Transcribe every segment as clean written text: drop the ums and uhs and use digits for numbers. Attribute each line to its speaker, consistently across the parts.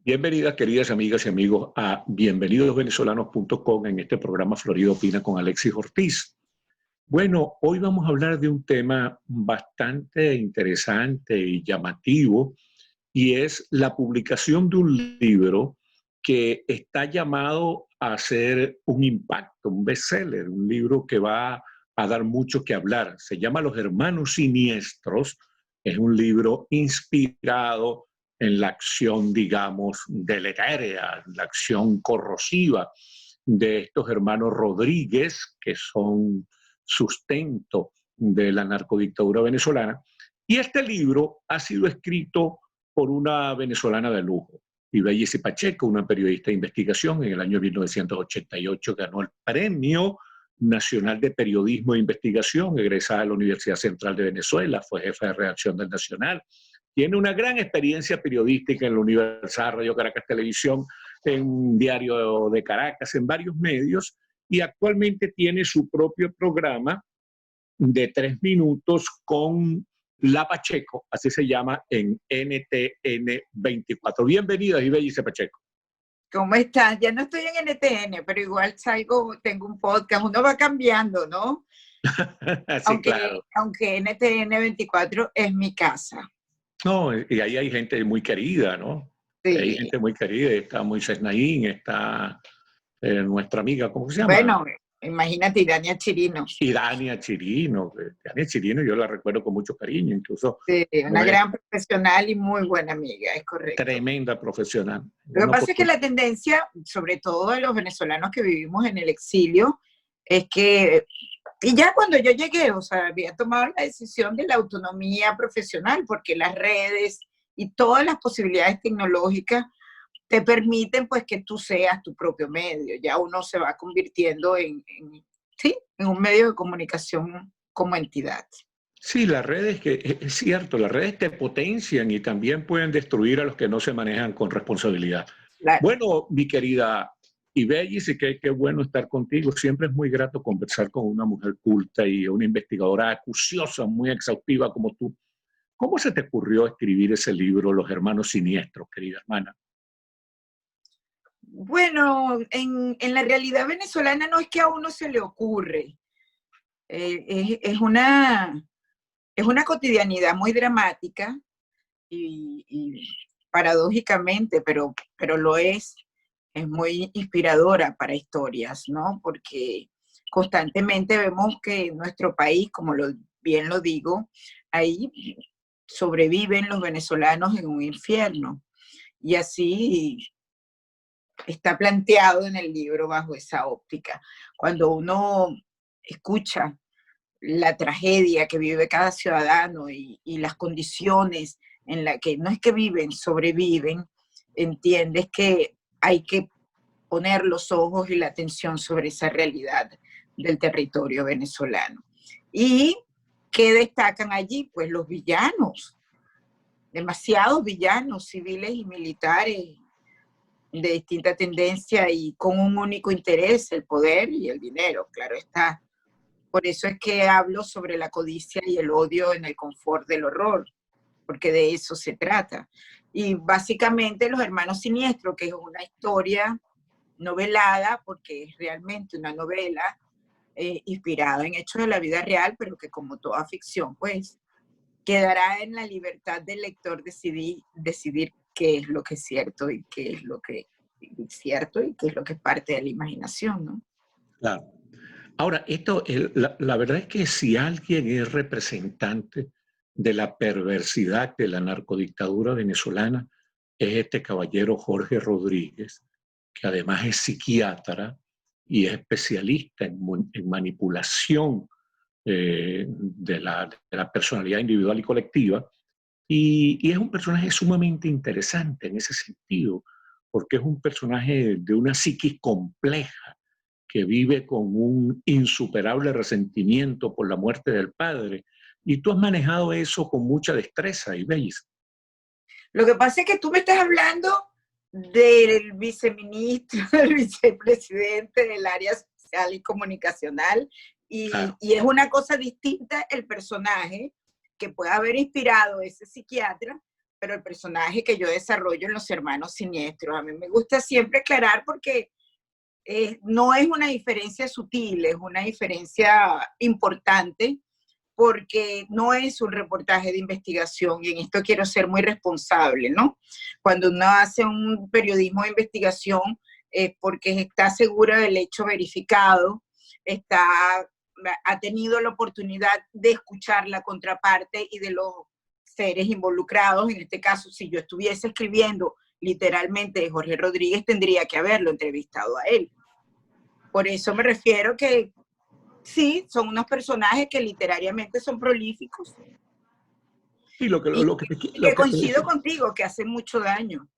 Speaker 1: Bienvenidas, queridas amigas y amigos, a bienvenidosvenezolanos.com en este programa Florida Opina con Alexis Ortiz. Bueno, hoy vamos a hablar de un tema bastante interesante y llamativo, y es la publicación de un libro que está llamado a hacer un impacto, un bestseller, un libro que va a dar mucho que hablar. Se llama Los Hermanos Siniestros. Es un libro inspirado en la acción, digamos, deletérea, la acción corrosiva de estos hermanos Rodríguez, que son sustento de la narcodictadura venezolana. Y este libro ha sido escrito por una venezolana de lujo, Ibellis Pacheco, una periodista de investigación. En el año 1988 ganó el Premio Nacional de Periodismo e Investigación, egresada de la Universidad Central de Venezuela, fue jefa de redacción del Nacional. Tiene una gran experiencia periodística en la Universal, Radio Caracas Televisión, en Diario de Caracas, en varios medios, y actualmente tiene su propio programa de 3 minutos con La Pacheco, así se llama, en NTN 24. Bienvenida, Ibellis Pacheco.
Speaker 2: ¿Cómo estás? Ya no estoy en NTN, pero igual salgo, tengo un podcast, uno va cambiando, ¿no?
Speaker 1: Sí, claro.
Speaker 2: Aunque NTN 24 es mi casa.
Speaker 1: No, y ahí hay gente muy querida, ¿no?
Speaker 2: Sí.
Speaker 1: Hay gente muy querida, está Moisés Naín, está nuestra amiga, ¿cómo se llama?
Speaker 2: Bueno, imagínate, Dania Chirino.
Speaker 1: Y Dania Chirino. Dania Chirino yo la recuerdo con mucho cariño, incluso.
Speaker 2: Sí, una gran profesional y muy buena amiga, es correcto.
Speaker 1: Tremenda profesional.
Speaker 2: Lo que pasa es que la tendencia, sobre todo de los venezolanos que vivimos en el exilio, es que, y ya cuando yo llegué, o sea, había tomado la decisión de la autonomía profesional, porque las redes y todas las posibilidades tecnológicas te permiten pues que tú seas tu propio medio. Ya uno se va convirtiendo sí, en un medio de comunicación como entidad.
Speaker 1: Sí, las redes, que es cierto, las redes te potencian y también pueden destruir a los que no se manejan con responsabilidad. Claro. Bueno, mi querida Ibellis, y qué bueno estar contigo. Siempre es muy grato conversar con una mujer culta y una investigadora acuciosa, muy exhaustiva como tú. ¿Cómo se te ocurrió escribir ese libro, Los Hermanos Siniestros, querida hermana?
Speaker 2: Bueno, en la realidad venezolana no es que a uno se le ocurre. Es una cotidianidad muy dramática y paradójicamente, pero lo es muy inspiradora para historias, ¿no? Porque constantemente vemos que en nuestro país, como bien lo digo, ahí sobreviven los venezolanos en un infierno. Y así está planteado en el libro bajo esa óptica. Cuando uno escucha la tragedia que vive cada ciudadano y las condiciones en las que no es que viven, sobreviven, entiendes que hay que poner los ojos y la atención sobre esa realidad del territorio venezolano. ¿Y qué destacan allí? Pues los villanos, demasiados villanos civiles y militares de distinta tendencia y con un único interés, el poder y el dinero, claro está. Por eso es que hablo sobre la codicia y el odio en el confort del horror, porque de eso se trata. Y básicamente Los Hermanos Siniestros, que es una historia novelada, porque es realmente una novela inspirada en hechos de la vida real, pero que como toda ficción, pues, quedará en la libertad del lector decidir qué es lo que es cierto y qué es lo que es cierto y qué es lo que es parte de la imaginación, ¿no?
Speaker 1: Claro. Ahora, la verdad es que si alguien es representante de la perversidad de la narcodictadura venezolana, es este caballero Jorge Rodríguez, que además es psiquiatra y es especialista en manipulación de la personalidad individual y colectiva. Y es un personaje sumamente interesante en ese sentido, porque es un personaje de una psiquis compleja, que vive con un insuperable resentimiento por la muerte del padre. Y tú has manejado eso con mucha destreza, Ibellis.
Speaker 2: Lo que pasa es que tú me estás hablando del viceministro, del vicepresidente del área social y comunicacional,
Speaker 1: Claro.
Speaker 2: y es una cosa distinta el personaje que puede haber inspirado ese psiquiatra, pero el personaje que yo desarrollo en Los Hermanos Siniestros. A mí me gusta siempre aclarar porque no es una diferencia sutil, es una diferencia importante, porque no es un reportaje de investigación, y en esto quiero ser muy responsable, ¿no? Cuando uno hace un periodismo de investigación es porque está segura del hecho verificado, ha tenido la oportunidad de escuchar la contraparte y de los seres involucrados. En este caso, si yo estuviese escribiendo literalmente de Jorge Rodríguez, tendría que haberlo entrevistado a él. Por eso me refiero que sí, son unos personajes que literariamente son prolíficos.
Speaker 1: Y
Speaker 2: que coincido contigo, que hacen mucho daño.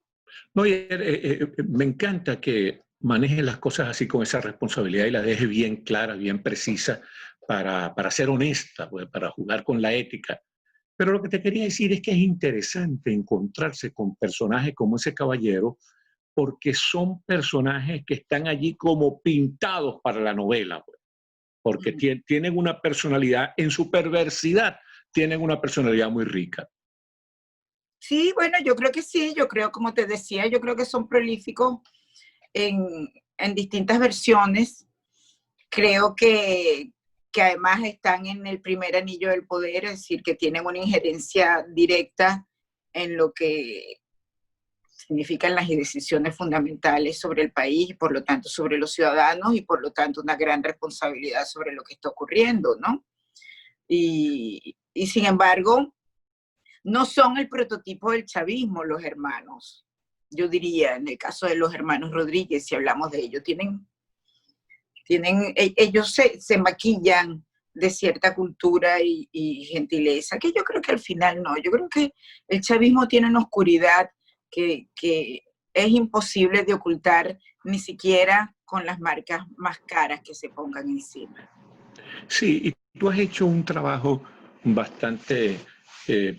Speaker 1: No, me encanta que maneje las cosas así con esa responsabilidad y la deje bien clara, bien precisa, para ser honesta, pues, para jugar con la ética. Pero lo que te quería decir es que es interesante encontrarse con personajes como ese caballero, porque son personajes que están allí como pintados para la novela, pues, porque tienen una personalidad, en su perversidad, tienen una personalidad muy rica.
Speaker 2: Sí, bueno, yo creo que sí, yo creo, como te decía, yo creo que son prolíficos en distintas versiones. Creo que además están en el primer anillo del poder, es decir, que tienen una injerencia directa en lo que significan las decisiones fundamentales sobre el país y por lo tanto sobre los ciudadanos y por lo tanto una gran responsabilidad sobre lo que está ocurriendo, ¿no? Y sin embargo, no son el prototipo del chavismo los hermanos. Yo diría, en el caso de los hermanos Rodríguez, si hablamos de ellos, ellos se maquillan de cierta cultura y gentileza, que yo creo que al final no. Yo creo que el chavismo tiene una oscuridad que es imposible de ocultar, ni siquiera con las marcas más caras que se pongan encima.
Speaker 1: Sí, y tú has hecho un trabajo bastante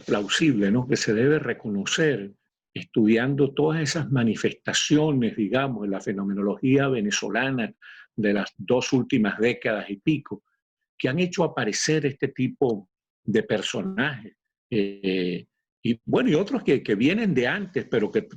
Speaker 1: plausible, ¿no? Que se debe reconocer estudiando todas esas manifestaciones, digamos, de la fenomenología venezolana de las 2 últimas décadas y pico, que han hecho aparecer este tipo de personajes. Y bueno, y otros que vienen de antes, pero que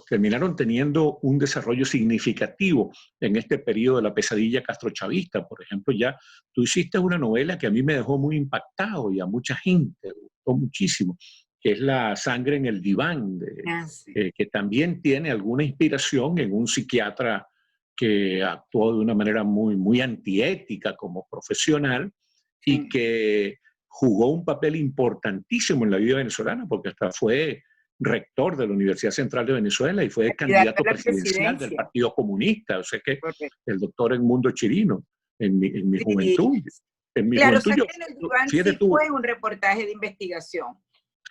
Speaker 1: terminaron teniendo un desarrollo significativo en este periodo de la pesadilla castrochavista. Por ejemplo, ya tú hiciste una novela que a mí me dejó muy impactado y a mucha gente gustó muchísimo, que es La sangre en el diván, que también tiene alguna inspiración en un psiquiatra que actuó de una manera muy antiética como profesional y que jugó un papel importantísimo en la vida venezolana, porque hasta fue rector de la Universidad Central de Venezuela y fue candidato presidencial del Partido Comunista. O sea que el doctor Edmundo Chirino, en mi juventud. En mi
Speaker 2: claro,
Speaker 1: juventud,
Speaker 2: en el diván sí fue un reportaje de investigación.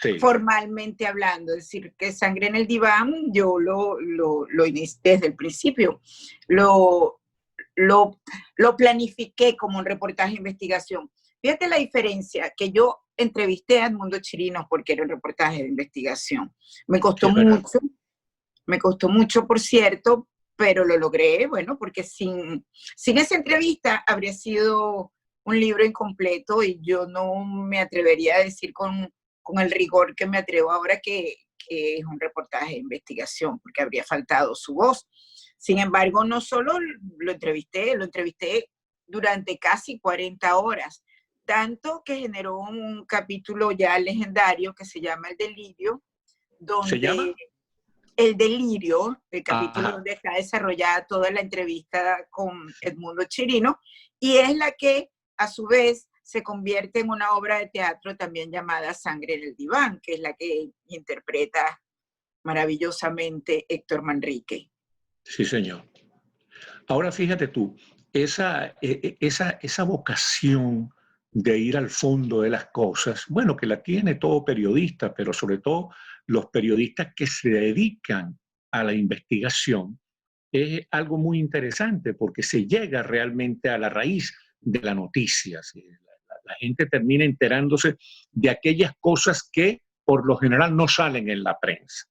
Speaker 2: Sí. Formalmente hablando, es decir, que Sangre en el Diván, yo lo inicié desde el principio, lo planifiqué como un reportaje de investigación. Fíjate la diferencia, que yo entrevisté a Edmundo Chirinos porque era un reportaje de investigación. Me costó mucho, por cierto, pero lo logré, bueno, porque sin esa entrevista habría sido un libro incompleto y yo no me atrevería a decir con el rigor que me atrevo ahora que es un reportaje de investigación, porque habría faltado su voz. Sin embargo, no solo lo entrevisté durante casi 40 horas, tanto que generó un capítulo ya legendario que se llama El Delirio, donde
Speaker 1: ¿se llama?
Speaker 2: El Delirio, el capítulo donde está desarrollada toda la entrevista con Edmundo Chirino, y es la que, a su vez, se convierte en una obra de teatro también llamada Sangre en el Diván, que es la que interpreta maravillosamente Héctor Manrique.
Speaker 1: Sí, señor. Ahora fíjate tú, esa vocación de ir al fondo de las cosas, bueno, que la tiene todo periodista, pero sobre todo los periodistas que se dedican a la investigación, es algo muy interesante porque se llega realmente a la raíz de la noticia. ¿Sí? La gente termina enterándose de aquellas cosas que por lo general no salen en la prensa.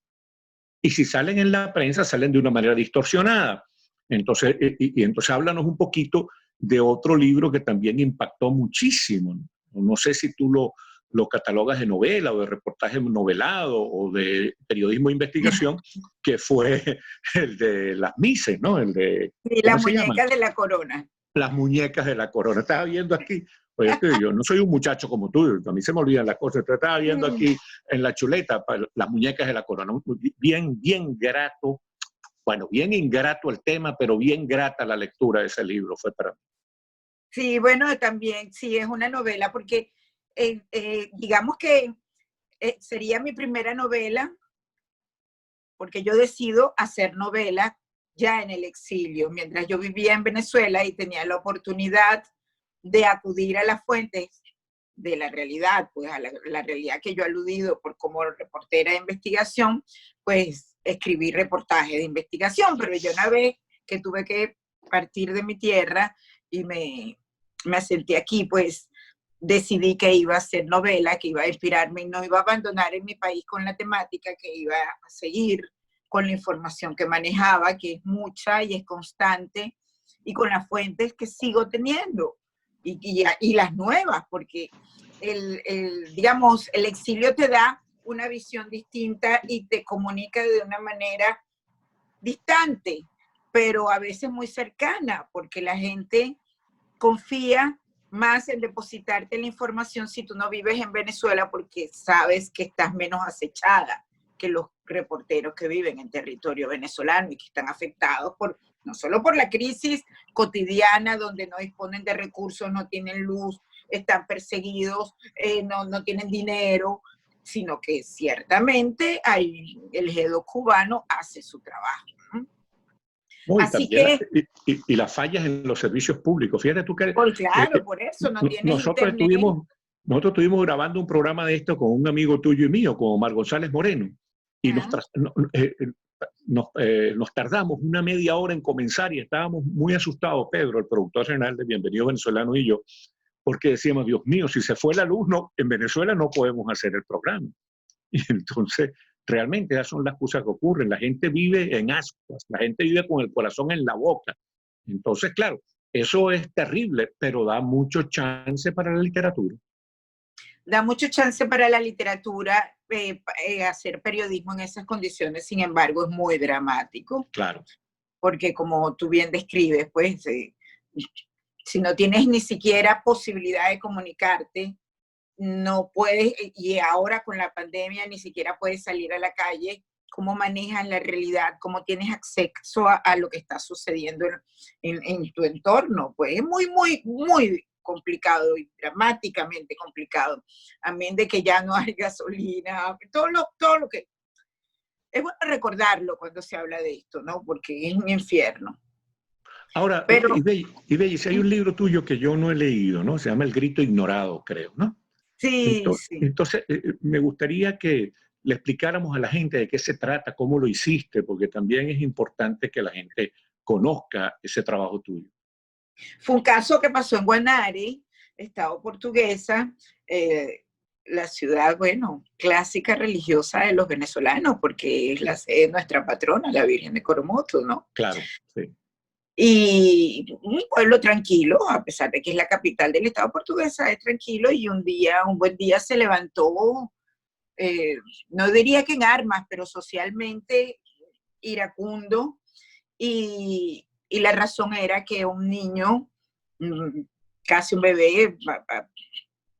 Speaker 1: Y si salen en la prensa, salen de una manera distorsionada. Entonces, entonces háblanos un poquito de otro libro que también impactó muchísimo. No sé si tú lo catalogas de novela o de reportaje novelado o de periodismo de investigación, que fue el de las Mises, ¿no? El de,
Speaker 2: Y
Speaker 1: ¿cómo
Speaker 2: las
Speaker 1: se llama?
Speaker 2: muñecas de la corona.
Speaker 1: Las muñecas de la corona. Estaba viendo aquí, pues yo no soy un muchacho como tú, a mí se me olvidan las cosas. Estaba viendo aquí en la chuleta las muñecas de la corona. Bien, bien grato. Bueno, bien ingrato el tema, pero bien grata la lectura de ese libro fue para mí.
Speaker 2: Sí, bueno, también sí es una novela porque digamos que sería mi primera novela porque yo decido hacer novela ya en el exilio, mientras yo vivía en Venezuela y tenía la oportunidad de acudir a las fuentes de la realidad, pues a la realidad que yo he aludido por como reportera de investigación, pues escribí reportajes de investigación, pero yo una vez que tuve que partir de mi tierra y me asenté aquí, pues decidí que iba a hacer novela, que iba a inspirarme y no iba a abandonar en mi país con la temática, que iba a seguir con la información que manejaba, que es mucha y es constante, y con las fuentes que sigo teniendo, y las nuevas, porque digamos, el exilio te da una visión distinta y te comunica de una manera distante, pero a veces muy cercana, porque la gente confía más en depositarte la información si tú no vives en Venezuela porque sabes que estás menos acechada que los reporteros que viven en territorio venezolano y que están afectados por no solo por la crisis cotidiana donde no disponen de recursos, no tienen luz, están perseguidos, no tienen dinero, sino que ciertamente el GEDO cubano hace su trabajo.
Speaker 1: No, y
Speaker 2: Así
Speaker 1: también
Speaker 2: que,
Speaker 1: y las fallas en los servicios públicos. Fíjate tú que
Speaker 2: claro, por eso no tienes
Speaker 1: nosotros
Speaker 2: internet.
Speaker 1: estuvimos grabando un programa de esto con un amigo tuyo y mío, con Omar González Moreno, y nos tardamos una media hora en comenzar y estábamos muy asustados, Pedro, el productor general de Bienvenido Venezolano y yo, porque decíamos, Dios mío, si se fue la luz, en Venezuela no podemos hacer el programa. Y entonces, realmente esas son las cosas que ocurren. La gente vive en ascuas, la gente vive con el corazón en la boca. Entonces, claro, eso es terrible, pero da mucho chance para la literatura.
Speaker 2: Da mucho chance para la literatura hacer periodismo en esas condiciones, sin embargo, es muy dramático.
Speaker 1: Claro.
Speaker 2: Porque como tú bien describes, pues, si no tienes ni siquiera posibilidad de comunicarte, no puedes, y ahora con la pandemia ni siquiera puedes salir a la calle, cómo manejas la realidad, cómo tienes acceso a lo que está sucediendo en tu entorno, pues es muy, muy, muy complicado y dramáticamente complicado, a menos de que ya no hay gasolina, todo lo que... Es bueno recordarlo cuando se habla de esto, ¿no? Porque es un infierno.
Speaker 1: Ahora,
Speaker 2: Pero,
Speaker 1: si hay un libro tuyo que yo no he leído, ¿no? Se llama El grito ignorado, creo, ¿no?
Speaker 2: sí, sí.
Speaker 1: Entonces, me gustaría que le explicáramos a la gente de qué se trata, cómo lo hiciste, porque también es importante que la gente conozca ese trabajo tuyo.
Speaker 2: Fue un caso que pasó en Guanare, estado portuguesa, la ciudad, bueno, clásica religiosa de los venezolanos, porque es la sede de nuestra patrona, la Virgen de Coromoto, ¿no?
Speaker 1: Claro, sí.
Speaker 2: Y un pueblo tranquilo, a pesar de que es la capital del estado portuguesa, es tranquilo, y un buen día se levantó, no diría que en armas, pero socialmente iracundo, y la razón era que un niño, casi un bebé,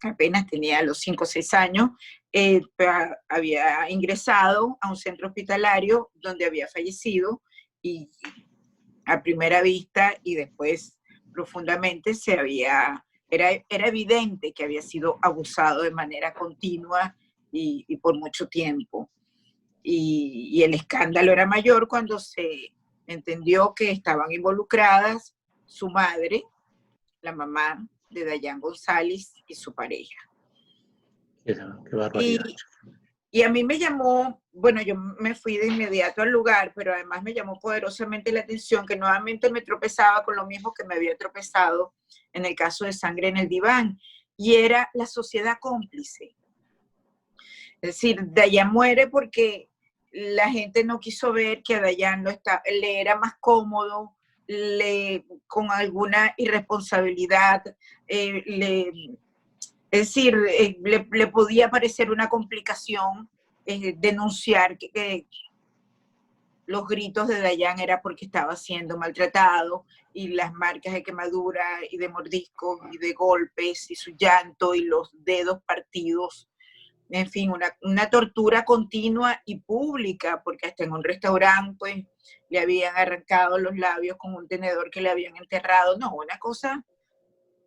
Speaker 2: apenas tenía los 5 o 6 años, había ingresado a un centro hospitalario donde había fallecido, y a primera vista y después profundamente era evidente que había sido abusado de manera continua y por mucho tiempo. Y el escándalo era mayor cuando se entendió que estaban involucradas su madre, la mamá de Dayan González y su pareja.
Speaker 1: Qué barbaridad.
Speaker 2: Y a mí me llamó, bueno, yo me fui de inmediato al lugar, pero además me llamó poderosamente la atención que nuevamente me tropezaba con lo mismo que me había tropezado en el caso de Sangre en el Diván, y era la sociedad cómplice. Es decir, Dayan muere porque la gente no quiso ver que a Dayan le era más cómodo, con alguna irresponsabilidad, Es decir, le podía parecer una complicación denunciar que los gritos de Dayan era porque estaba siendo maltratado y las marcas de quemadura y de mordiscos y de golpes y su llanto y los dedos partidos. En fin, una tortura continua y pública, porque hasta en un restaurante pues, le habían arrancado los labios con un tenedor que le habían enterrado. No, una cosa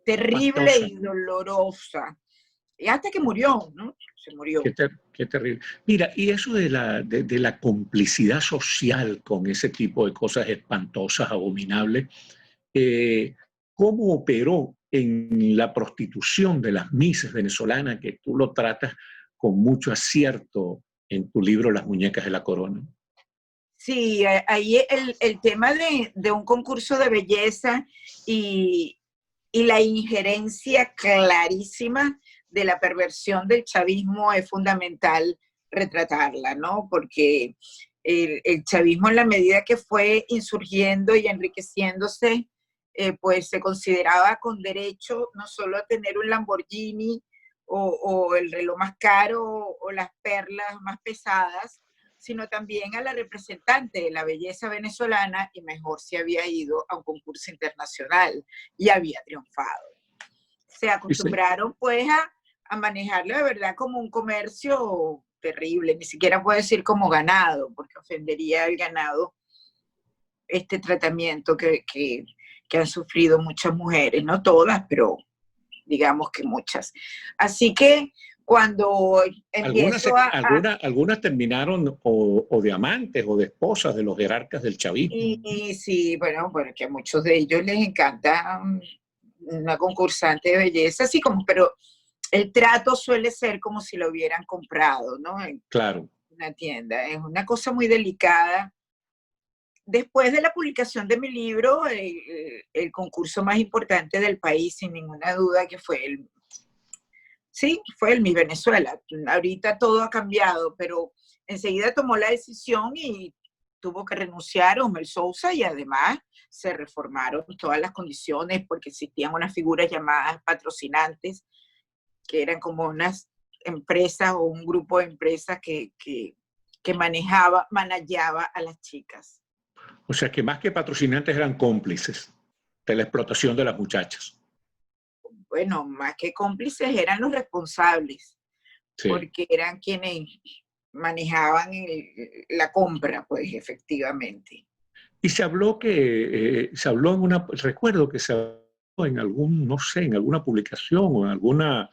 Speaker 2: terrible
Speaker 1: Espantosa.
Speaker 2: y dolorosa. Y hasta que murió, ¿no? Se murió.
Speaker 1: Qué terrible. Mira, y eso de la complicidad social con ese tipo de cosas espantosas, abominables, ¿cómo operó en la prostitución de las misas venezolanas, que tú lo tratas con mucho acierto en tu libro Las muñecas de la corona?
Speaker 2: Sí, ahí el tema de un concurso de belleza y la injerencia clarísima de la perversión del chavismo es fundamental retratarla, ¿no? Porque el chavismo, en la medida que fue insurgiendo y enriqueciéndose, pues se consideraba con derecho no solo a tener un Lamborghini o el reloj más caro o las perlas más pesadas, sino también a la representante de la belleza venezolana, y mejor si había ido a un concurso internacional y había triunfado. Se acostumbraron pues a manejarlo de verdad como un comercio terrible, ni siquiera puedo decir como ganado, porque ofendería al ganado este tratamiento que han sufrido muchas mujeres, no todas, pero digamos que muchas. Así que cuando empiezo
Speaker 1: algunas terminaron o de amantes o de esposas de los jerarcas del chavismo.
Speaker 2: Y sí, bueno, porque a muchos de ellos les encanta una concursante de belleza, así como, pero el trato suele ser como si lo hubieran comprado, ¿no?
Speaker 1: Claro.
Speaker 2: Una tienda. Es una cosa muy delicada. Después de la publicación de mi libro, el concurso más importante del país, sin ninguna duda, que fue fue el Miss Venezuela. Ahorita todo ha cambiado, pero enseguida tomó la decisión y tuvo que renunciar Osmel Sousa, y además se reformaron todas las condiciones porque existían unas figuras llamadas patrocinantes, que eran como unas empresas o un grupo de empresas que manejaba a las chicas.
Speaker 1: O sea que más que patrocinantes eran cómplices de la explotación de las muchachas.
Speaker 2: Bueno, más que cómplices eran los responsables, sí, porque eran quienes manejaban la compra, pues efectivamente.
Speaker 1: Y se habló recuerdo que se habló en algún, no sé, en alguna publicación o en alguna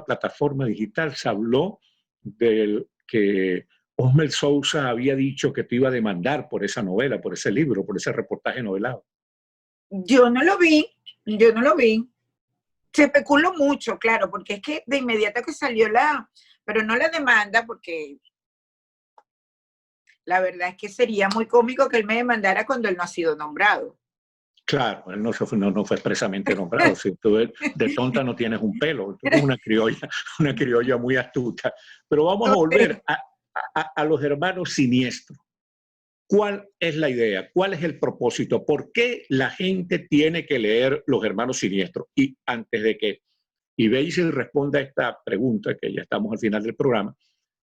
Speaker 1: plataforma digital, se habló de que Osmel Sousa había dicho que te iba a demandar por esa novela, por ese libro, por ese reportaje novelado.
Speaker 2: Yo no lo vi. Se especuló mucho, claro, porque es que de inmediato que salió pero no la demanda, porque la verdad es que sería muy cómico que él me demandara cuando él no ha sido nombrado.
Speaker 1: Claro, él no fue expresamente nombrado. Si tú de tonta no tienes un pelo, tú eres una criolla muy astuta. Pero vamos a volver a los hermanos siniestros. ¿Cuál es la idea? ¿Cuál es el propósito? ¿Por qué la gente tiene que leer Los Hermanos Siniestros? Y antes de que Ibellice responda a esta pregunta, que ya estamos al final del programa,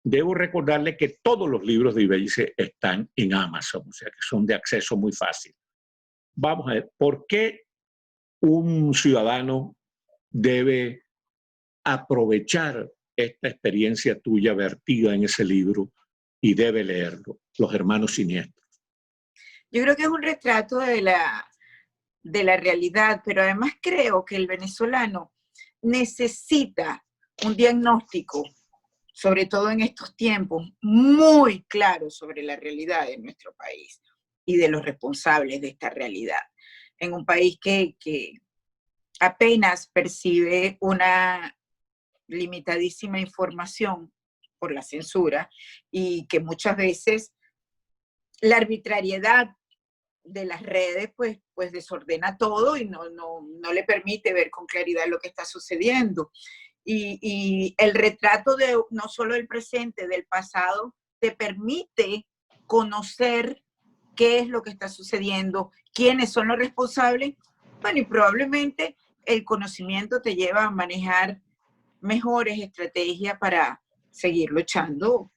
Speaker 1: debo recordarle que todos los libros de Ibellice están en Amazon, o sea que son de acceso muy fácil. Vamos a ver, ¿por qué un ciudadano debe aprovechar esta experiencia tuya vertida en ese libro y debe leerlo, Los Hermanos Siniestros?
Speaker 2: Yo creo que es un retrato de la realidad, pero además creo que el venezolano necesita un diagnóstico, sobre todo en estos tiempos, muy claro sobre la realidad de nuestro país y de los responsables de esta realidad. En un país que apenas percibe una limitadísima información por la censura, y que muchas veces la arbitrariedad de las redes pues desordena todo y no le permite ver con claridad lo que está sucediendo. Y el retrato de no solo del presente, del pasado, te permite conocer qué es lo que está sucediendo, quiénes son los responsables. Bueno, y probablemente el conocimiento te lleva a manejar mejores estrategias para seguir luchando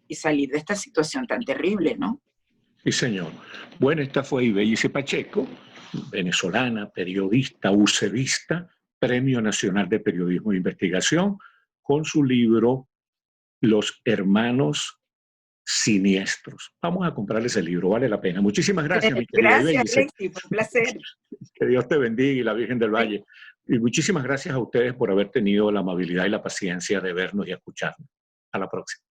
Speaker 2: y salir de esta situación tan terrible, ¿no?
Speaker 1: Sí, señor. Bueno, esta fue Ibellice Pacheco, venezolana, periodista, UCEBista, Premio Nacional de Periodismo e Investigación, con su libro Los Hermanos Siniestros. Vamos a comprarle ese libro, vale la pena. Muchísimas gracias, mi querida
Speaker 2: Gracias,
Speaker 1: Ibellice.
Speaker 2: Alexis, fue un placer.
Speaker 1: Que Dios te bendiga y la Virgen del Valle. Y muchísimas gracias a ustedes por haber tenido la amabilidad y la paciencia de vernos y escucharnos. A la próxima.